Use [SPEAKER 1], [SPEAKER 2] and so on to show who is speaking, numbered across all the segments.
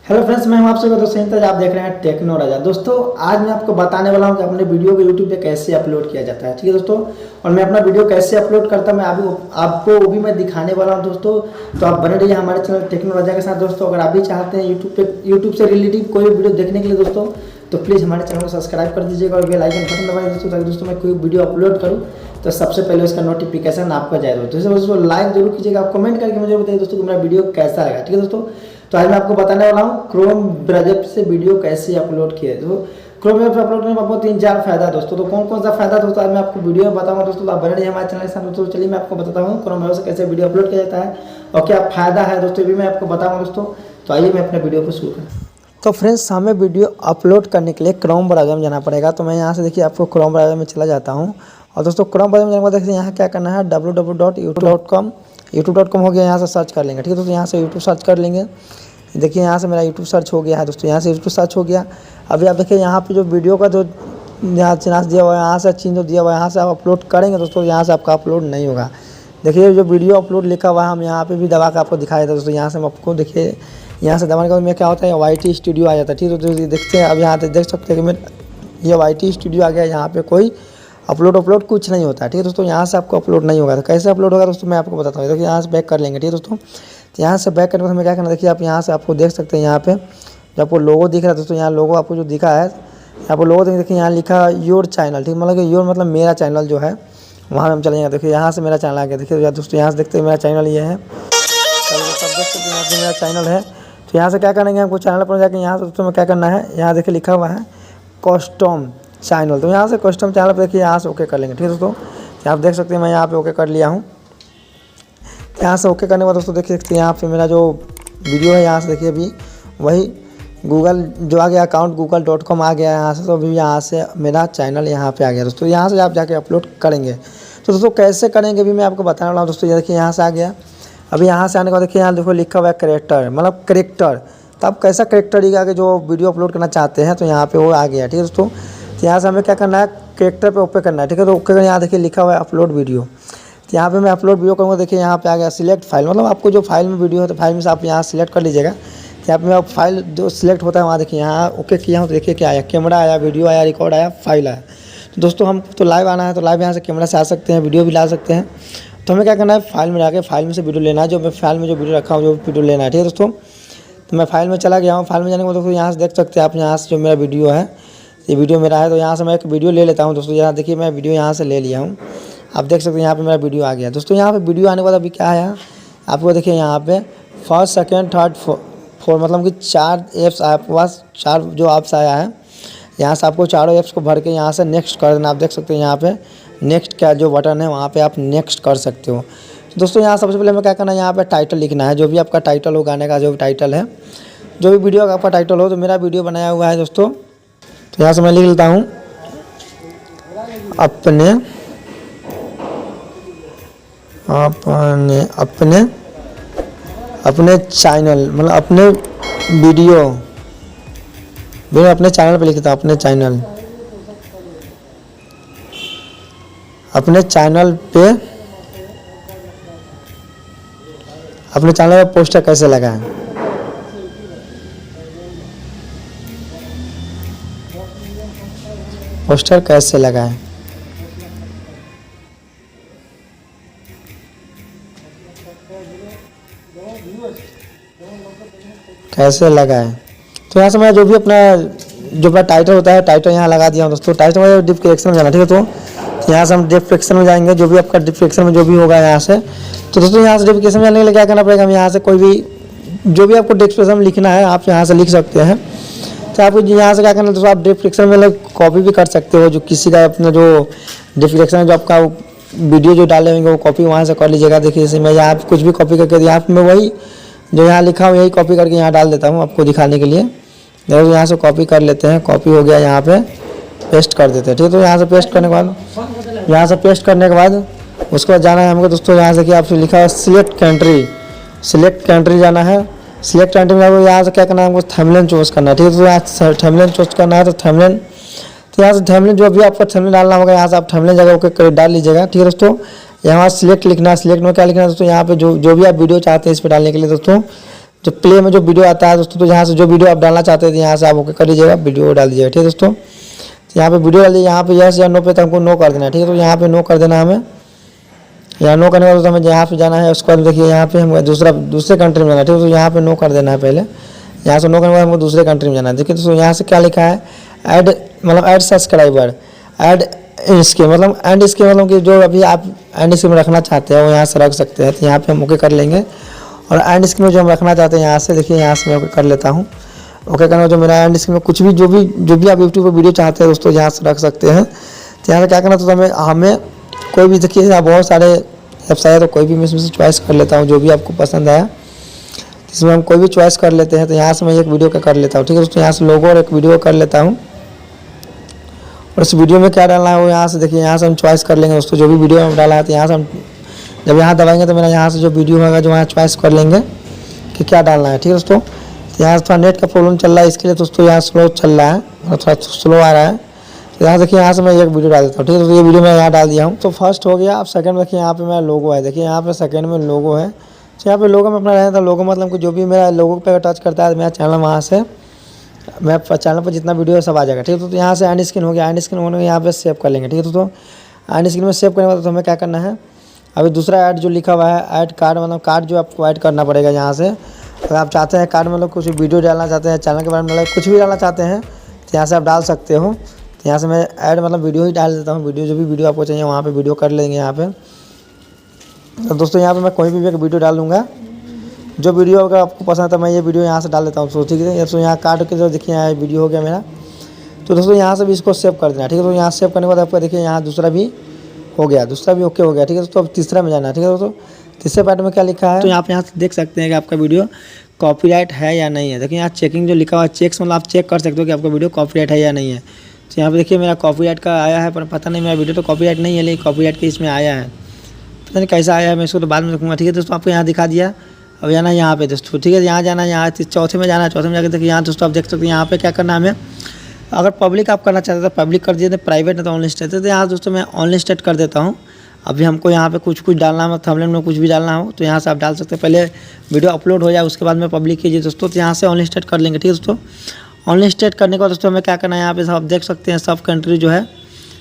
[SPEAKER 1] Hello friends, मैं हूं आप सबका दोस्त इंतज। आप देख रहे हैं टेक्नो राजा। दोस्तों आज मैं आपको बताने वाला हूं कि अपने वीडियो को यूट्यूब पे कैसे अपलोड किया जाता है। ठीक है दोस्तों, और मैं अपना वीडियो कैसे अपलोड करता मैं अभी आपको वो भी मैं दिखाने वाला हूं दोस्तों। तो आप बने रहिए हमारे चैनल टेक्नो राजा के साथ। दोस्तों अगर आप भी चाहते हैं यूट्यूब से रिलेटेड कोई वीडियो देखने के लिए दोस्तों, तो प्लीज़ हमारे चैनल को सब्सक्राइब कर दीजिएगा और बेल आइकन बटन दबाइए दोस्तों, ताकि दोस्तों मैं कोई वीडियो अपलोड करूँ तो सबसे पहले उसका नोटिफिकेशन आपको जाए। दोस्तों लाइक जरूर कीजिएगा, आप कमेंट करके मुझे बताइए दोस्तों कि मेरा वीडियो कैसा लगा। ठीक है दोस्तों, तो आज मैं आपको बताने वाला हूँ क्रोम ब्राउज़र से वीडियो कैसे अपलोड किए। तो क्रोम ब्राउज़र अपलोड करने में आपको 3-4 फायदा दोस्तों। तो कौन कौन सा फायदा दोस्तों आज मैं आपको वीडियो में बताऊंगा दोस्तों। तो आप बने रहिए हमारे चैनल के साथ दोस्तों। चलिए मैं आपको बताता हूँ क्रोम ब्राउज़र से कैसे वीडियो अपलोड किया जाता है और क्या फायदा है दोस्तों, ये भी मैं आपको बताऊँगा दोस्तों। तो आइए मैं अपने वीडियो को शुरू करें। तो फ्रेंड्स हमें वीडियो अपलोड करने के लिए क्रोम ब्राउज़र में जाना पड़ेगा। तो मैं यहाँ से देखिए आपको क्रोम ब्राउज़र में चला जाता हूँ। और दोस्तों क्रोम ब्राउज़र में जाने के बाद देखिए यहाँ क्या करना है, www.youtube.com हो गया, यहाँ से सर्च कर लेंगे। ठीक है दोस्तों, यहाँ से यूट्यूब सर्च कर लेंगे। देखिए यहाँ से मेरा यूट्यूब सर्च हो गया है दोस्तों, यहाँ से यूट्यूब सर्च हो गया। अभी आप देखिए यहाँ पे जो वीडियो का जो यहाँ चिन्ह दिया हुआ है, यहाँ से चिन्ह दिया हुआ है, यहाँ से आप अपलोड करेंगे दोस्तों, यहाँ से आपका अपलोड नहीं होगा। देखिए जो वीडियो अपलोड लिखा हुआ है, हम यहाँ पे भी दबा के आपको दिखाया था दोस्तों। यहाँ से हम आपको देखिए यहाँ से दबाने के बाद में क्या होता है, YT स्टूडियो आ जाता है। ठीक है दोस्तों, देखते हैं अब यहाँ पे देख सकते हैं कि मैं ये YT स्टूडियो आ गया। यहाँ पे कोई अपलोड कुछ नहीं होता है। ठीक है दोस्तों, यहाँ से आपको अपलोड नहीं होगा। तो कैसे अपलोड होगा दोस्तों मैं आपको बताता हूँ। देखिए यहाँ से बैक कर लेंगे। ठीक है दोस्तों, तो यहाँ से बैक करने के बाद हमें क्या करना, देखिए आप यहाँ से आपको देख सकते हैं, यहाँ पे जो आपको लोगो दिख रहा है दोस्तों, यहाँ लोगो आपको जो दिखा है, यहाँ पर लोगो देखिए यहाँ लिखा योर चैनल। ठीक मतलब कि योर मतलब मेरा चैनल जो है, वहाँ हम चलेंगे। देखिए यहाँ से मेरा चैनल आ गया। देखिए दोस्तों यहाँ से देखते हैं मेरा चैनल ये है, सब देख सकते हैं यहाँ से मेरा चैनल है। तो यहाँ से क्या करेंगे, हमको चैनल पर जाकर यहाँ से दोस्तों में क्या करना है, यहाँ देखिए लिखा हुआ है कस्टम चैनल। तो यहाँ से कस्टम चैनल पर देखिए यहाँ से ओके कर लेंगे। ठीक है दोस्तों, आप देख सकते हैं मैं यहाँ पे ओके कर लिया हूँ। यहाँ से ओके करने के बाद दोस्तों देख सकते हैं यहाँ पे मेरा जो वीडियो है, यहाँ से देखिए अभी वही गूगल जो आ गया, अकाउंट google.com आ गया है यहाँ से। तो अभी यहाँ से मेरा चैनल यहाँ पे आ गया दोस्तों। यहाँ से आप जाके अपलोड करेंगे। तो दोस्तों कैसे करेंगे भी मैं आपको बताने वाला हूँ दोस्तों। ये देखिए यहाँ से आ गया। अभी यहाँ से आने के बाद देखिए यहाँ देखो लिखा हुआ है करेक्टर, मतलब करेक्टर। तो आप कैसा करेक्टर दिखा के जो वीडियो अपलोड करना चाहते हैं, तो यहाँ पे वो आ गया। ठीक है दोस्तों, तो यहाँ से हमें क्या करना है, करेक्टर पे ओके करना है। ठीक है, तो ओके करना, यहाँ देखिए लिखा हुआ है अपलोड वीडियो। तो यहाँ पे मैं अपलोड वीडियो करूँगा। देखिए यहाँ पे आ गया सिलेक्ट फाइल, मतलब आपको जो फाइल में वीडियो है तो फाइल में से आप यहाँ सिलेक्ट कर लीजिएगा। यहाँ पे आप फाइल जो सिलेक्ट होता है वहाँ देखिए यहाँ ओके किया हूँ। तो देखिए क्या आया, कैमरा आया, वीडियो आया, रिकॉर्ड आया, फाइल आया। तो दोस्तों हम तो लाइव आना है, तो लाइव यहाँ से कैमरा से आ सकते हैं, वीडियो भी ला सकते हैं। तो हमें क्या करना है, फाइल में जाके फाइल में से वीडियो लेना है। जो मैं फाइल में जो वीडियो रखा हूँ जो वीडियो लेना है। ठीक है दोस्तों, तो मैं फाइल में चला गया हूँ। फाइल में जाने के बाद दोस्तों यहाँ से देख सकते हैं आप, यहाँ से जो मेरा वीडियो है, ये वीडियो मेरा है। तो यहाँ से मैं एक वीडियो ले लेता हूँ दोस्तों। यहाँ देखिए मैं वीडियो यहाँ से ले लिया हूँ। आप देख सकते हैं यहाँ पे मेरा वीडियो आ गया दोस्तों। यहाँ पे वीडियो आने के बाद अभी क्या आया आपको, देखिए यहाँ पे फर्स्ट सेकंड थर्ड फोर मतलब कि 4 ऐप्स आपके पास, 4 जो ऐप्स आया है। यहाँ से आपको चारों ऐप्स को भर के यहाँ से नेक्स्ट कर देना। आप देख सकते हैं यहाँ पे नेक्स्ट का जो बटन है, वहाँ पे आप नेक्स्ट कर सकते हो। तो दोस्तों यहाँ सबसे पहले हमें क्या करना है, यहाँ पे टाइटल लिखना है। जो भी आपका टाइटल हो, गाने का जो भी टाइटल है, जो भी वीडियो का आपका टाइटल हो। तो मेरा वीडियो बनाया हुआ है दोस्तों, तो यहाँ से मैं लिख लेता हूँ अपने चैनल, मतलब अपने वीडियो मैं अपने चैनल पे लिखता हूँ। अपने चैनल पे पोस्टर कैसे लगाएं। पोस्टर कैसे लगाएं, तो यहाँ से मैं जो अपना टाइटल होता है, टाइटल यहाँ लगा दिया हूँ दोस्तों। टाइटल में डिस्क्रिप्शन में जाना। ठीक है, तो यहाँ से हम डिस्क्रिप्शन में जाएंगे। जो भी आपका डिस्क्रिप्शन में जो भी होगा यहाँ से, तो दोस्तों यहाँ से डिस्क्रिप्शन में जाने के लिए क्या करना पड़ेगा, हम यहाँ से कोई भी जो भी आपको डिस्क्रिप्शन में लिखना है आप यहाँ से लिख सकते हैं। तो आपको यहाँ से क्या करना है दोस्तों, आप डिस्क्रिप्शन में कॉपी भी कर सकते हो। जो किसी का अपना जो डिस्क्रिप्शन में जो आपका वीडियो जो डाले होंगे वो कॉपी वहाँ से कर लीजिएगा। देखिए जैसे मैं यहाँ कुछ भी कॉपी करके यहाँ पर मैं वही जो यहाँ लिखा हूँ यही कॉपी करके यहाँ डाल देता हूँ आपको दिखाने के लिए। देखो यहाँ से कॉपी कर लेते हैं, कॉपी हो गया, यहाँ पे पेस्ट कर देते हैं। ठीक है, तो यहाँ से पेस्ट करने के बाद उसके बाद जाना है हमको दोस्तों। यहाँ से कि आपसे लिखा है सिलेक्ट कंट्री जाना है। सिलेक्ट कंट्री में यहाँ से क्या करना है, हमको थंबनेल चूज करना है। ठीक है, तो यहाँ से थंबनेल चूज करना है। तो यहाँ से थंबनेल जो भी आपका थंबनेल डालना होगा, यहाँ से आप थंबनेल जगह ओके डाल लीजिएगा। ठीक है दोस्तों, यहाँ सिलेक्ट लिखना है। सिलेक्ट में क्या लिखना है दोस्तों, यहाँ पे जो भी आप वीडियो चाहते हैं इस पर डालने के लिए दोस्तों, जो प्ले में जो वीडियो आता है दोस्तों, तो यहाँ से जो वीडियो आप डालना चाहते थे यहाँ से आप ओके कर लीजिएगा, वीडियो डाल दीजिएगा। ठीक है दोस्तों, तो यहाँ पे वीडियो डाल दीजिए, यहाँ पे यस या नो पे तो हमको नो कर देना है। ठीक है, तो यहाँ पे नो कर देना है हमें। यहाँ नो करने के बाद हमें यहाँ पे जाना है, उसके बाद देखिए यहाँ पे हम दूसरे कंट्री में जाना है। ठीक है, तो यहाँ पे नो कर देना है पहले। यहाँ से नो करने के बाद हमको दूसरे कंट्री में जाना है। देखिए दोस्तों, यहाँ से क्या लिखा है, ऐड मतलब ऐड सब्सक्राइबर, ऐड इसके मतलब एंड इसके मतलब कि जो अभी आप एंड इसके में रखना चाहते हैं वो यहाँ से रख सकते हैं। तो यहाँ पे हम ओके कर लेंगे, और एंड इसके में जो हम रखना चाहते हैं यहाँ से देखिए यहाँ से मैं ओके कर लेता हूँ। ओके करना, जो मेरा एंड इसके में कुछ भी जो भी आप यूट्यूब पर वीडियो चाहते हैं दोस्तों यहाँ से रख सकते हैं। तो यहाँ से क्या करना, तो हमें कोई भी देखिए यहाँ बहुत सारे ऐप्स आए, तो कोई भी मैं इसमें से चॉइस कर लेता हूँ जो भी आपको पसंद आया, इसमें हम कोई भी चॉइस कर लेते हैं। तो यहाँ से मैं एक वीडियो का कर लेता हूँ। ठीक है दोस्तों, यहाँ से लोगो और एक वीडियो कर लेता हूँ, और इस वीडियो में क्या डालना है वो यहाँ से देखिए यहाँ से हम चॉइस कर लेंगे दोस्तों। जो भी वीडियो हम डाला है तो यहाँ से हम जब यहाँ दबाएंगे तो मेरा यहाँ से जो वीडियो होगा जो यहाँ चॉइस कर लेंगे कि क्या डालना है। ठीक है दोस्तों, तो यहाँ से थोड़ा नेट का प्रॉब्लम चल रहा है, इसके लिए दोस्तों यहाँ स्लो चल रहा है और थोड़ा स्लो आ रहा है। तो यहाँ देखिए यहाँ से मैं एक वीडियो डाल देता हूँ। ठीक है, तो ये वीडियो मैं यहाँ डाल दिया हूँ। तो फर्स्ट हो गया। अब सेकंड में देखिए यहाँ पे मेरा लोगो है, देखिए यहाँ पे सेकंड में लोगो है। तो यहाँ पे लोगो में अपना रहता है, लोगो मतलब कि जो भी मेरा लोगो पे टच करता है मेरा चैनल, वहाँ से मेरा चैनल पर जितना वीडियो है सब आ जाएगा। ठीक है, तो यहाँ से एंड स्क्रीन हो गया, एंड स्क्रीन होने के यहाँ पे सेव कर लेंगे। ठीक है, तो एंड स्क्रीन में सेव करने के बाद तो हमें क्या करना है, अभी दूसरा ऐड जो लिखा हुआ है ऐड कार्ड, मतलब कार्ड जो आपको ऐड करना पड़ेगा यहाँ से। अगर आप चाहते हैं कार्ड मतलब कुछ वीडियो डालना चाहते हैं, चैनल के बारे में मतलब कुछ भी डालना चाहते हैं तो यहाँ से आप डाल सकते हो। तो यहाँ से मैं ऐड मतलब वीडियो ही डाल देता हूँ, वीडियो जो भी वीडियो आपको चाहिए वहाँ पे वीडियो कर लेंगे यहाँ पे। तो दोस्तों यहाँ पे मैं कोई भी एक वीडियो डाल लूँगा, जो वीडियो अगर आपको पसंद है मैं ये वीडियो यहाँ से डाल देता हूँ। तो ठीक है, तो यहाँ काट के जो देखिए यहाँ वीडियो हो गया मेरा। तो दोस्तों यहाँ से भी इसको सेव कर देना। ठीक है, तो यहाँ सेव करने के बाद आपका देखिए यहाँ दूसरा भी हो गया, दूसरा भी ओके हो गया। ठीक है दोस्तों, अब तीसरा में जाना है। ठीक है दोस्तों, तीसरे पार्ट में क्या लिखा है, तो आप यहाँ से देख सकते हैं कि आपका वीडियो कॉपीराइट है या नहीं है। देखिए यहाँ चेकिंग जो लिखा हुआ है, चेक्स मतलब आप चेक कर सकते हो कि आपका वीडियो कॉपीराइट है या नहीं है। तो यहाँ पे देखिए मेरा कॉपीराइट का आया है, पर पता नहीं मेरा वीडियो तो कॉपीराइट नहीं है, लेकिन कॉपीराइट के इसमें आया है, पता नहीं कैसा आया है, मैं इसको तो बाद में रखूँगा। ठीक है दोस्तों, आपको यहाँ दिखा दिया। अब जाना है यहाँ पे दोस्तों। ठीक है, यहाँ जाना है, यहाँ चौथे में जाना है। चौथे में जाकर देखिए यहाँ दोस्तों आप देख सकते हैं यहाँ पे क्या करना है हमें। अगर पब्लिक आप करना चाहते हैं तो पब्लिक कर दीजिए, प्राइवेट है तो ऑनलाइन स्टेट है। तो यहाँ दोस्तों मैं ऑनलाइन स्टेट कर देता हूँ। अभी हमको यहाँ पे कुछ डालना हो, थंबनेल में कुछ भी डालना हो तो यहाँ से आप डाल सकते हैं। पहले वीडियो अपलोड हो जाए उसके बाद में पब्लिक कीजिए दोस्तों। तो यहाँ से ऑनलाइन स्टेट कर लेंगे। ठीक है दोस्तों, ऑनलाइन स्टेट करने के बाद दोस्तों हमें क्या करना है, यहाँ पे आप देख सकते हैं सब कंट्री जो है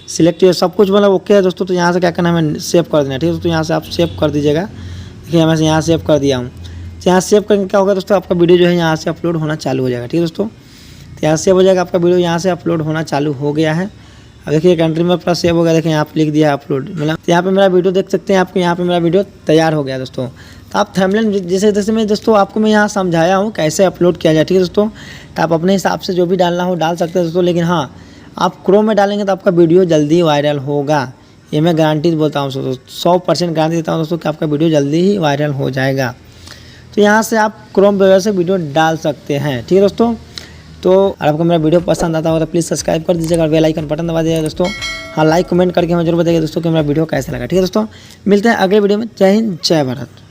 [SPEAKER 1] सिलेक्ट है, सब कुछ मतलब ओके है दोस्तों। तो यहाँ से क्या करना है, हमें सेव कर देना है। ठीक है दोस्तों, यहाँ से आप सेव कर दीजिएगा। देखिए मैं यहाँ सेव कर दिया हूँ। तो यहाँ सेव करके क्या होगा दोस्तों, आपका वीडियो जो है यहाँ से अपलोड होना चालू हो जाएगा। ठीक है दोस्तों, तो यहाँ सेव हो जाएगा, आपका वीडियो यहाँ से अपलोड होना चालू हो गया है। अब देखिए कंट्री में अपना सेव हो गया, देखिए यहाँ पे लिख दिया है अपलोड, मतलब यहाँ पे मेरा वीडियो देख सकते हैं आपको, यहाँ पे मेरा वीडियो तैयार हो गया दोस्तों। तो आप थंबनेल जैसे मैं दोस्तों आपको मैं यहाँ समझाया हूँ कैसे अपलोड किया जाए। ठीक है दोस्तों, तो आप अपने हिसाब से जो भी डालना हो डाल सकते हैं दोस्तों, लेकिन हाँ आप क्रोम में डालेंगे तो आपका वीडियो जल्दी वायरल होगा, ये मैं गारंटी बोलता हूँ दोस्तों, 100% गारंटी देता हूँ दोस्तों कि आपका वीडियो जल्दी ही वायरल हो जाएगा। तो यहाँ से आप क्रोम ब्राउज़र से वीडियो डाल सकते हैं। ठीक है दोस्तों, तो अगर आपको मेरा वीडियो पसंद आता हो तो प्लीज़ सब्सक्राइब कर दीजिएगा और बेल आइकन बटन दबा दीजिएगा दोस्तों। हाँ, लाइक कमेंट करके हमें जरूर बताइए दोस्तों कि मेरा वीडियो कैसा लगा। ठीक है दोस्तों, मिलते हैं अगले वीडियो में। जय हिंद, जय भारत।